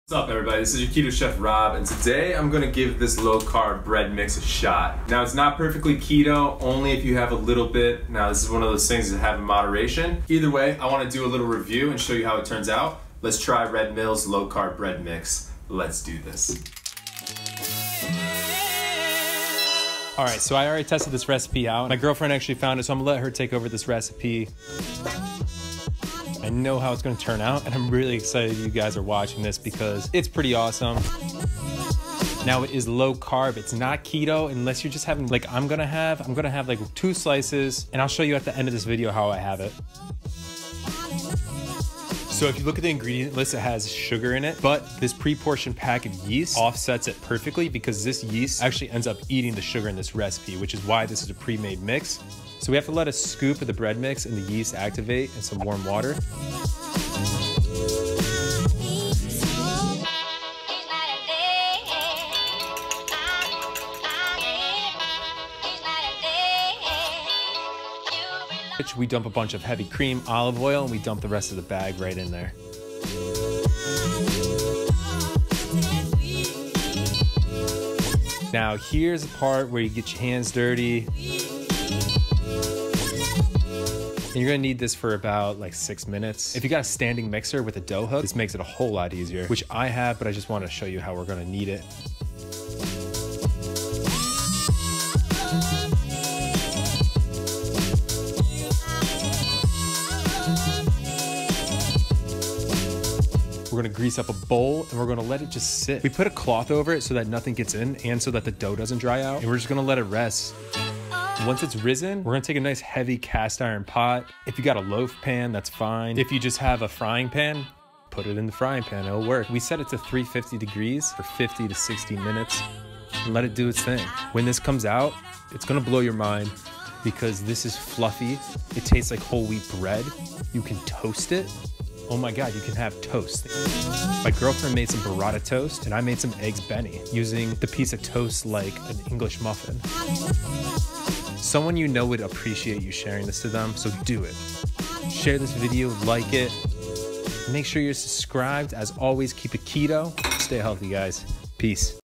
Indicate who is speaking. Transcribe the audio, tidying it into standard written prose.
Speaker 1: What's up everybody, this is your Keto Chef Rob, and today I'm going to give this low carb bread mix a shot. Now it's not perfectly keto, only if you have a little bit. Now this is one of those things that have in moderation. Either way, I want to do a little review and show you how it turns out. Let's try Red Mill's low carb bread mix. Let's do this.
Speaker 2: Alright, so I already tested this recipe out. My girlfriend actually found it, so I'm gonna let her take over this recipe. I know how it's gonna turn out, and I'm really excited you guys are watching this because it's pretty awesome. Now it is low carb, it's not keto unless you're just having, like I'm gonna have like 2 slices, and I'll show you at the end of this video how I have it. So if you look at the ingredient list, it has sugar in it, but this pre-portioned pack of yeast offsets it perfectly because this yeast actually ends up eating the sugar in this recipe, which is why this is a pre-made mix. So we have to let a scoop of the bread mix and the yeast activate in some warm water. We dump a bunch of heavy cream, olive oil, and we dump the rest of the bag right in there. Now here's the part where you get your hands dirty. And you're gonna need this for about like 6 minutes. If you got a standing mixer with a dough hook, this makes it a whole lot easier, which I have, but I just want to show you how we're gonna knead it. We're gonna grease up a bowl and we're gonna let it just sit. We put a cloth over it so that nothing gets in and so that the dough doesn't dry out. And we're just gonna let it rest. Once it's risen, we're gonna take a nice heavy cast iron pot. If you got a loaf pan, that's fine. If you just have a frying pan, put it in the frying pan, it'll work. We set it to 350 degrees for 50 to 60 minutes and let it do its thing. When this comes out, it's gonna blow your mind because this is fluffy. It tastes like whole wheat bread. You can toast it. Oh my God, you can have toast. My girlfriend made some burrata toast and I made some eggs Benny using the piece of toast like an English muffin. Someone you know would appreciate you sharing this to them, so do it. Share this video, like it. Make sure you're subscribed. As always, keep it keto. Stay healthy, guys. Peace.